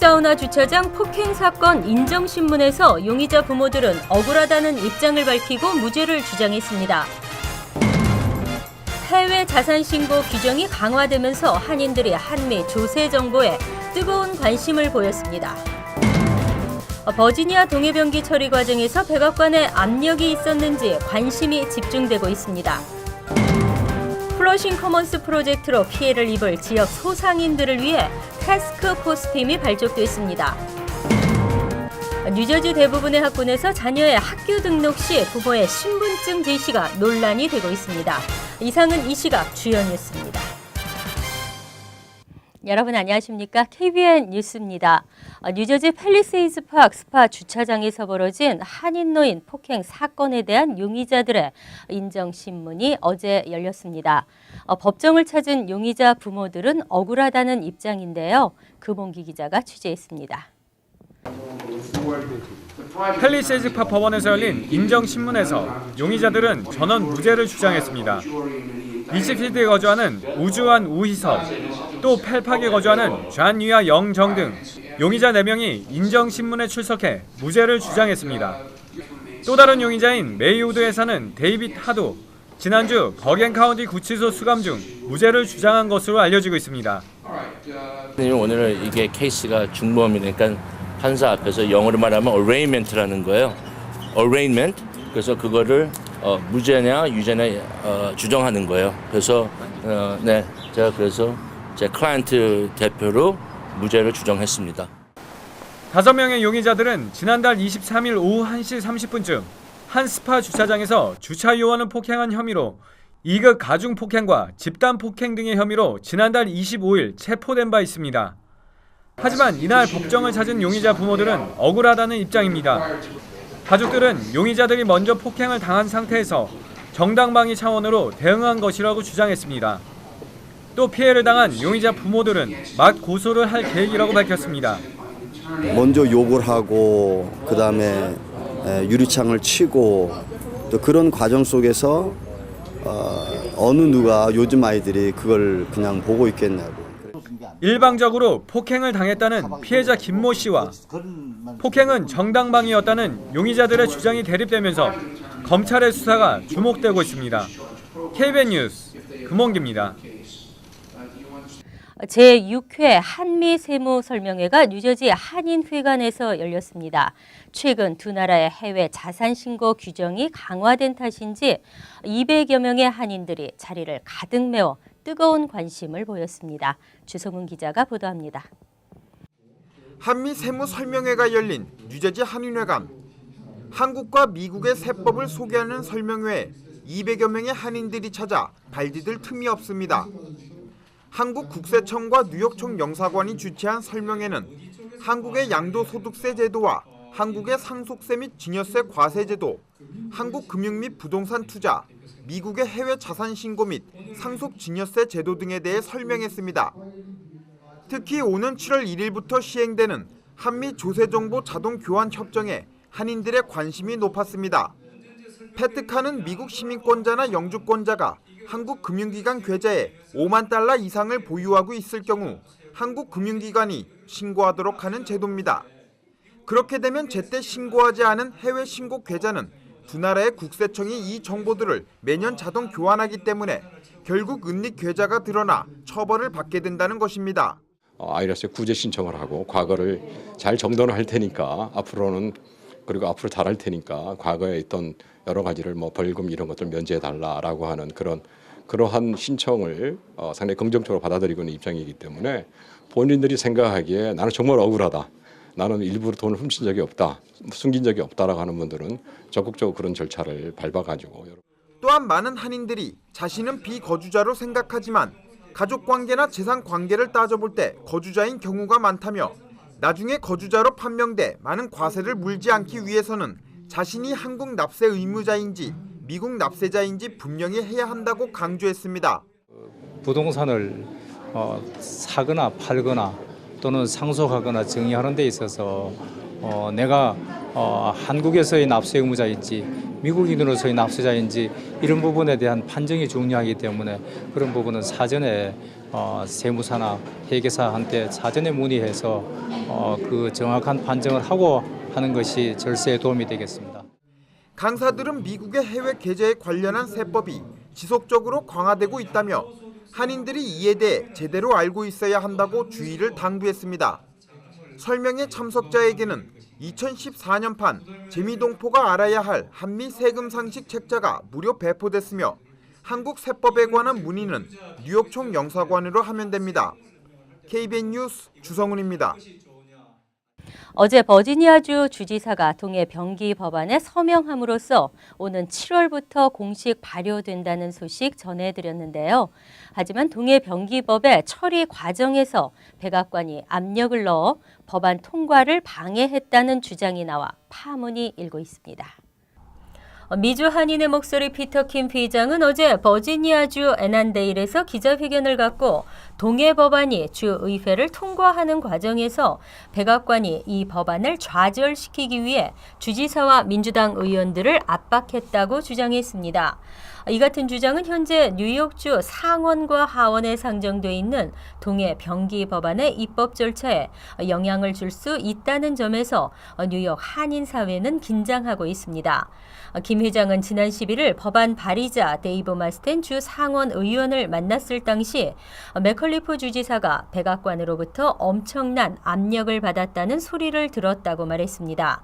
사우나 주차장 폭행 사건 인정신문에서 용의자 부모들은 억울하다는 입장을 밝히고 무죄를 주장했습니다. 해외 자산 신고 규정이 강화되면서 한인들이 한미 조세 정보에 뜨거운 관심을 보였습니다. 버지니아 동해변기 처리 과정에서 백악관에 압력이 있었는지 관심이 집중되고 있습니다. 플러싱 커먼스 프로젝트로 피해를 입을 지역 소상인들을 위해 태스크포스 팀이 발족됐습니다. 뉴저지 대부분의 학군에서 자녀의 학교 등록 시 부모의 신분증 제시가 논란이 되고 있습니다. 이상은 이 시각 주요 뉴스입니다. 여러분 안녕하십니까? KBN 뉴스입니다. 뉴저지 팰리세이드 파크 스파 주차장에서 벌어진 한인 노인 폭행 사건에 대한 용의자들의 인정신문이 어제 열렸습니다. 법정을 찾은 용의자 부모들은 억울하다는 입장인데요. 금홍기 기자가 취재했습니다. 팰리세이드 파크 법원에서 열린 인정신문에서 용의자들은 전원 무죄를 주장했습니다. 리치필드에 거주하는 우주환 우희섭, 또 펠팍에 거주하는 잔유아 영정 등 용의자 4명이 인정신문에 출석해 무죄를 주장했습니다. 또 다른 용의자인 메이우드에 사는 데이빗 하도, 지난주 버겐 카운티 구치소 수감 중 무죄를 주장한 것으로 알려지고 있습니다. 오늘 이게 케이스가 중범이니까 판사 앞에서 영어로 말하면 arraignment라는 거예요. arraignment. 그래서 그거를 무죄냐 유죄냐 주장하는 거예요. 그래서 제가 그래서 제 클라이언트 대표로 무죄를 주장했습니다. 5명의 용의자들은 지난달 23일 오후 1시 30분쯤 한 스파 주차장에서 주차 요원을 폭행한 혐의로 2급 가중 폭행과 집단 폭행 등의 혐의로 지난달 25일 체포된 바 있습니다. 하지만 이날 법정을 찾은 용의자 부모들은 억울하다는 입장입니다. 가족들은 용의자들이 먼저 폭행을 당한 상태에서 정당방위 차원으로 대응한 것이라고 주장했습니다. 또 피해를 당한 용의자 부모들은 막 고소를 할 계획이라고 밝혔습니다. 먼저 욕을 하고 그다음에 유리창을 치고 또 그런 과정 속에서 어느 누가 요즘 아이들이 그걸 그냥 보고 있겠냐고. 일방적으로 폭행을 당했다는 피해자 김모 씨와 폭행은 정당방위였다는 용의자들의 주장이 대립되면서 검찰의 수사가 주목되고 있습니다. KBN 뉴스 금홍기입니다. 제6회 한미 세무 설명회가 뉴저지 한인회관에서 열렸습니다. 최근 두 나라의 해외 자산 신고 규정이 강화된 탓인지 200여 명의 한인들이 자리를 가득 메워 뜨거운 관심을 보였습니다. 주성훈 기자가 보도합니다. 한미 세무 설명회가 열린 뉴저지 한인회관. 한국과 미국의 세법을 소개하는 설명회에 200여 명의 한인들이 찾아 발디딜 틈이 없습니다. 한국국세청과 뉴욕청 영사관이 주최한 설명회는 한국의 양도소득세 제도와 한국의 상속세 및 증여세 과세 제도, 한국 금융 및 부동산 투자, 미국의 해외 자산 신고 및 상속 증여세 제도 등에 대해 설명했습니다. 특히 오는 7월 1일부터 시행되는 한미 조세정보 자동 교환 협정에 한인들의 관심이 높았습니다. 패트카는 미국 시민권자나 영주권자가 한국 금융기관 계좌에 5만 달러 이상을 보유하고 있을 경우 한국 금융기관이 신고하도록 하는 제도입니다. 그렇게 되면 제때 신고하지 않은 해외 신고 계좌는 두 나라의 국세청이 이 정보들을 매년 자동 교환하기 때문에 결국 은닉 계좌가 드러나 처벌을 받게 된다는 것입니다. IRS에 구제 신청을 하고 과거를 잘 정돈을 할 테니까 앞으로 잘할 테니까 과거에 있던 여러 가지를 벌금 이런 것들 면제해 달라라고 하는 그러한 신청을 상당히 긍정적으로 받아들이고 있는 입장이기 때문에 본인들이 생각하기에 나는 정말 억울하다. 나는 일부러 돈을 훔친 적이 없다. 숨긴 적이 없다라고 하는 분들은 적극적으로 그런 절차를 밟아가지고. 또한 많은 한인들이 자신은 비거주자로 생각하지만 가족관계나 재산관계를 따져볼 때 거주자인 경우가 많다며 나중에 거주자로 판명돼 많은 과세를 물지 않기 위해서는 자신이 한국 납세 의무자인지 미국 납세자인지 분명히 해야 한다고 강조했습니다. 부동산을 사거나 팔거나 또는 상속하거나 정의하는 데 있어서 내가 한국에서의 납세 의무자인지 미국인으로서의 납세자인지 이런 부분에 대한 판정이 중요하기 때문에 그런 부분은 사전에 세무사나 회계사한테 사전에 문의해서 그 정확한 판정을 하고 하는 것이 절세에 도움이 되겠습니다. 강사들은 미국의 해외 계좌에 관련한 세법이 지속적으로 강화되고 있다며 한인들이 이에 대해 제대로 알고 있어야 한다고 주의를 당부했습니다. 설명회 참석자에게는 2014년판 재미동포가 알아야 할 한미 세금 상식 책자가 무료 배포됐으며 한국 세법에 관한 문의는 뉴욕총 영사관으로 하면 됩니다. KBN 뉴스 주성훈입니다. 어제 버지니아주 주지사가 동해 병기 법안에 서명함으로써 오는 7월부터 공식 발효된다는 소식 전해드렸는데요. 하지만 동해 병기법의 처리 과정에서 백악관이 압력을 넣어 법안 통과를 방해했다는 주장이 나와 파문이 일고 있습니다. 미주 한인의 목소리 피터 킴 회장은 어제 버지니아주 애난데일에서 기자회견을 갖고 동해 법안이 주 의회를 통과하는 과정에서 백악관이 이 법안을 좌절시키기 위해 주지사와 민주당 의원들을 압박했다고 주장했습니다. 이 같은 주장은 현재 뉴욕주 상원과 하원에 상정돼 있는 동해 병기 법안의 입법 절차에 영향을 줄 수 있다는 점에서 뉴욕 한인 사회는 긴장하고 있습니다. 김 회장은 지난 11일 법안 발의자 데이브 마스텐 주 상원 의원을 만났을 당시 맥컬리프 주지사가 백악관으로부터 엄청난 압력을 받았다는 소리를 들었다고 말했습니다.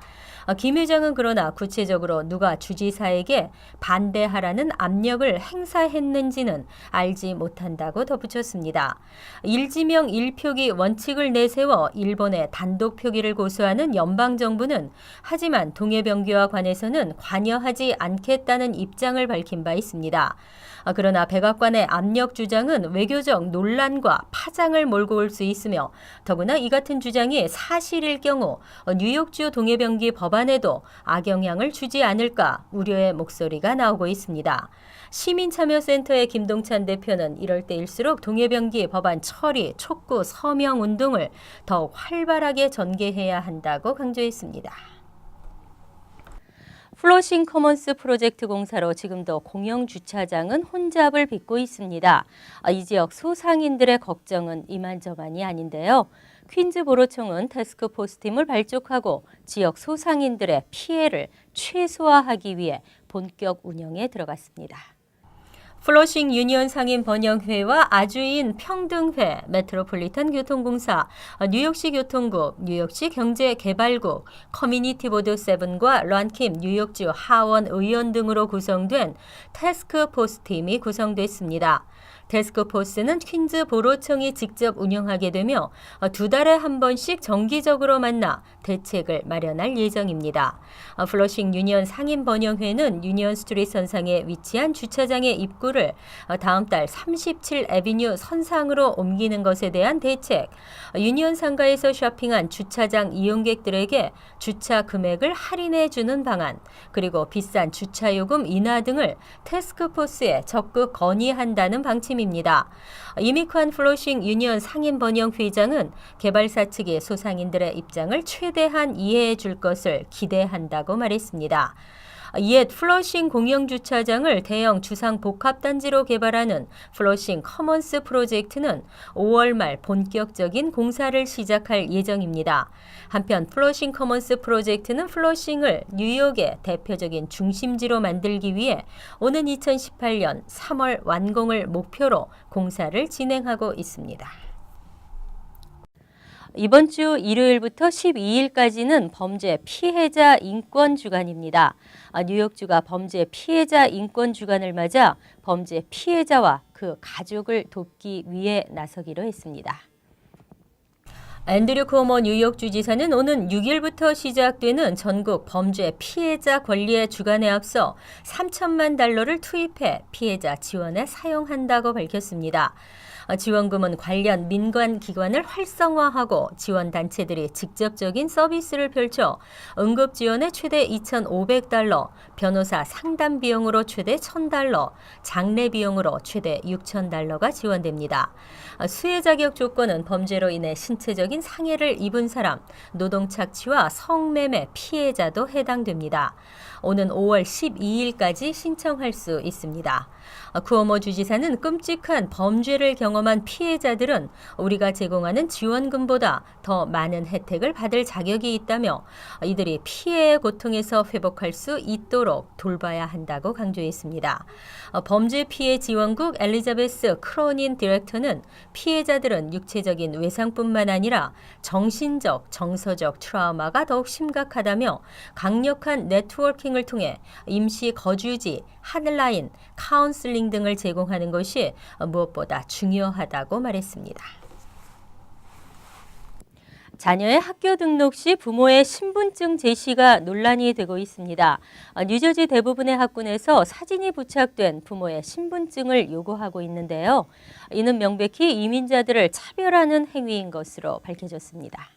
김 회장은 그러나 구체적으로 누가 주지사에게 반대하라는 압력을 행사했는지는 알지 못한다고 덧붙였습니다. 일지명 1표기 원칙을 내세워 일본에 단독 표기를 고수하는 연방정부는 하지만 동해병기와 관해서는 관여하지 않겠다는 입장을 밝힌 바 있습니다. 그러나 백악관의 압력 주장은 외교적 논란과 파장을 몰고 올 수 있으며 더구나 이 같은 주장이 사실일 경우 뉴욕주 동해병기 법안에도 악영향을 주지 않을까 우려의 목소리가 나오고 있습니다. 시민참여센터의 김동찬 대표는 이럴 때일수록 동해병기 법안 처리, 촉구, 서명 운동을 더 활발하게 전개해야 한다고 강조했습니다. 플러싱 커먼스 프로젝트 공사로 지금도 공영 주차장은 혼잡을 빚고 있습니다. 이 지역 소상인들의 걱정은 이만저만이 아닌데요. 퀸즈보로청은 태스크포스 팀을 발족하고 지역 소상인들의 피해를 최소화하기 위해 본격 운영에 들어갔습니다. 플러싱 유니언 상인 번영회와 아주인 평등회, 메트로폴리탄 교통공사, 뉴욕시 교통국, 뉴욕시 경제개발국, 커뮤니티 보드 7과 런킴 뉴욕주 하원 의원 등으로 구성된 태스크포스 팀이 구성됐습니다. 태스크포스는 퀸즈보로청이 직접 운영하게 되며 2달에 한 번씩 정기적으로 만나 대책을 마련할 예정입니다. 플러싱 유니언 상인 번영회는 유니언 스트리트 선상에 위치한 주차장의 입구를 다음 달 37 애비뉴 선상으로 옮기는 것에 대한 대책, 유니언 상가에서 쇼핑한 주차장 이용객들에게 주차 금액을 할인해 주는 방안, 그리고 비싼 주차요금 인하 등을 태스크포스에 적극 건의한다는 방침입니다. 이미칸 플러싱 유니언 상인 번영 회장은 개발사 측이 소상인들의 입장을 최대한 이해해 줄 것을 기대한다고 말했습니다. 이에 플러싱 공영주차장을 대형 주상복합단지로 개발하는 플러싱 커먼스 프로젝트는 5월 말 본격적인 공사를 시작할 예정입니다. 한편 플러싱 커먼스 프로젝트는 플러싱을 뉴욕의 대표적인 중심지로 만들기 위해 오는 2018년 3월 완공을 목표로 공사를 진행하고 있습니다. 이번 주 일요일부터 12일까지는 범죄 피해자 인권 주간입니다. 뉴욕주가 범죄 피해자 인권 주간을 맞아 범죄 피해자와 그 가족을 돕기 위해 나서기로 했습니다. 앤드류 쿠오모 뉴욕 주지사는 오는 6일부터 시작되는 전국 범죄 피해자 권리의 주간에 앞서 3천만 달러를 투입해 피해자 지원에 사용한다고 밝혔습니다. 지원금은 관련 민간 기관을 활성화하고 지원단체들이 직접적인 서비스를 펼쳐 응급지원에 최대 2,500달러, 변호사 상담 비용으로 최대 1,000달러, 장례 비용으로 최대 6,000달러가 지원됩니다. 수혜 자격 조건은 범죄로 인해 신체적인 신체적인 상해를 입은 사람, 노동착취와 성매매 피해자도 해당됩니다. 오는 5월 12일까지 신청할 수 있습니다. 쿠오모 주지사는 끔찍한 범죄를 경험한 피해자들은 우리가 제공하는 지원금보다 더 많은 혜택을 받을 자격이 있다며 이들이 피해의 고통에서 회복할 수 있도록 돌봐야 한다고 강조했습니다. 범죄 피해 지원국 엘리자베스 크로닌 디렉터는 피해자들은 육체적인 외상뿐만 아니라 정신적, 정서적 트라우마가 더욱 심각하다며 강력한 네트워킹을 통해 임시 거주지, 하늘라인, 카운슬링 등을 제공하는 것이 무엇보다 중요하다고 말했습니다. 자녀의 학교 등록 시 부모의 신분증 제시가 논란이 되고 있습니다. 뉴저지 대부분의 학군에서 사진이 부착된 부모의 신분증을 요구하고 있는데요. 이는 명백히 이민자들을 차별하는 행위인 것으로 밝혀졌습니다.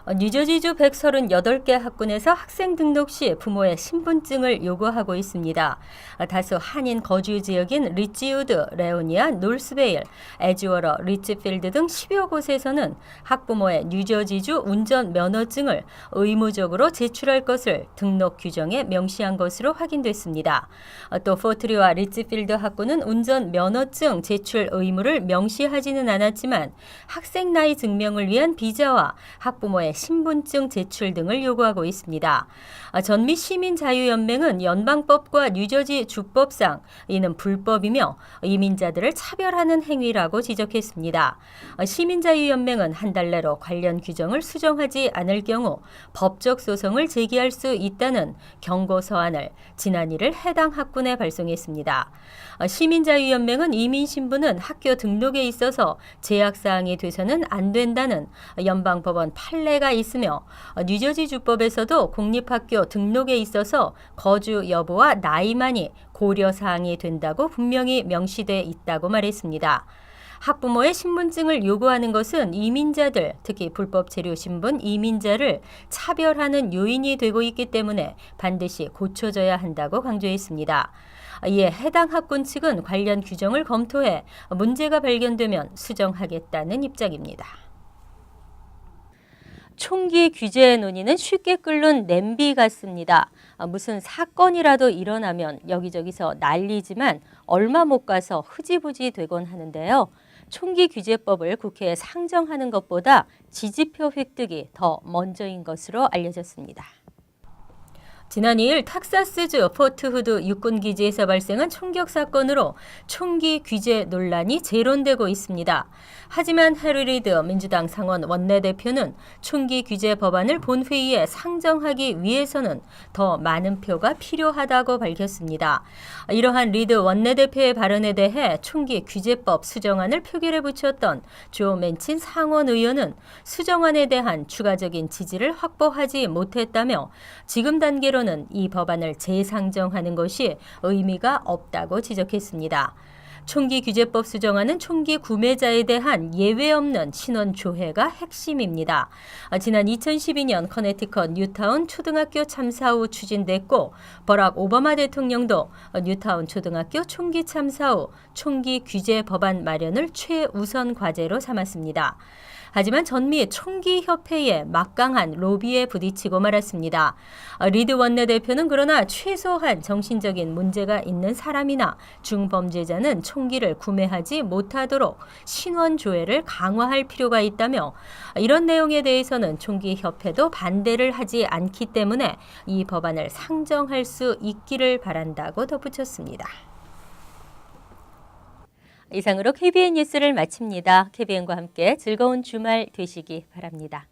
뉴저지주 138개 학군에서 학생 등록 시 부모의 신분증을 요구하고 있습니다. 다수 한인 거주 지역인 리치우드, 레오니아, 노스베일, 에즈워러, 리치필드 등 10여 곳에서는 학부모의 뉴저지주 운전 면허증을 의무적으로 제출할 것을 등록 규정에 명시한 것으로 확인됐습니다. 또 포트리와 리치필드 학군은 운전 면허증 제출 의무를 명시하지는 않았지만 학생 나이 증명을 위한 비자와 학부모의 신분증 제출 등을 요구하고 있습니다. 전미 시민자유연맹은 연방법과 뉴저지 주법상 이는 불법이며 이민자들을 차별하는 행위라고 지적했습니다. 시민자유연맹은 한 달 내로 관련 규정을 수정하지 않을 경우 법적 소송을 제기할 수 있다는 경고 서한을 지난 1일 해당 학군에 발송했습니다. 시민자유연맹은 이민 신분은 학교 등록에 있어서 제약사항이 돼서는 안 된다는 연방법원 판례가 있으며 뉴저지 주법에서도 공립학교 등록에 있어서 거주 여부와 나이만이 고려사항이 된다고 분명히 명시돼 있다고 말했습니다. 학부모의 신분증을 요구하는 것은 이민자들, 특히 불법 체류 신분 이민자를 차별하는 요인이 되고 있기 때문에 반드시 고쳐져야 한다고 강조했습니다. 이에 해당 학군 측은 관련 규정을 검토해 문제가 발견되면 수정하겠다는 입장입니다. 총기 규제 논의는 쉽게 끓는 냄비 같습니다. 무슨 사건이라도 일어나면 여기저기서 난리지만 얼마 못 가서 흐지부지 되곤 하는데요. 총기 규제법을 국회에 상정하는 것보다 지지표 획득이 더 먼저인 것으로 알려졌습니다. 지난 2일 텍사스주 포트후드 육군기지에서 발생한 총격 사건으로 총기 규제 논란이 재론되고 있습니다. 하지만 해리 리드 민주당 상원 원내대표는 총기 규제 법안을 본회의에 상정하기 위해서는 더 많은 표가 필요하다고 밝혔습니다. 이러한 리드 원내대표의 발언에 대해 총기 규제법 수정안을 표결에 붙였던 조 맨친 상원 의원은 수정안에 대한 추가적인 지지를 확보하지 못했다며 지금 단계로는 이 법안을 재상정하는 것이 의미가 없다고 지적했습니다. 총기 규제법 수정안은 총기 구매자에 대한 예외 없는 신원 조회가 핵심입니다. 지난 2012년 커네티컷 뉴타운 초등학교 참사 후 추진됐고 버락 오바마 대통령도 뉴타운 초등학교 총기 참사 후 총기 규제 법안 마련을 최우선 과제로 삼았습니다. 하지만 전미 총기협회의 막강한 로비에 부딪히고 말았습니다. 리드 원내대표는 그러나 최소한 정신적인 문제가 있는 사람이나 중범죄자는 총기를 구매하지 못하도록 신원 조회를 강화할 필요가 있다며 이런 내용에 대해서는 총기협회도 반대를 하지 않기 때문에 이 법안을 상정할 수 있기를 바란다고 덧붙였습니다. 이상으로 KBN 뉴스를 마칩니다. KBN과 함께 즐거운 주말 되시기 바랍니다.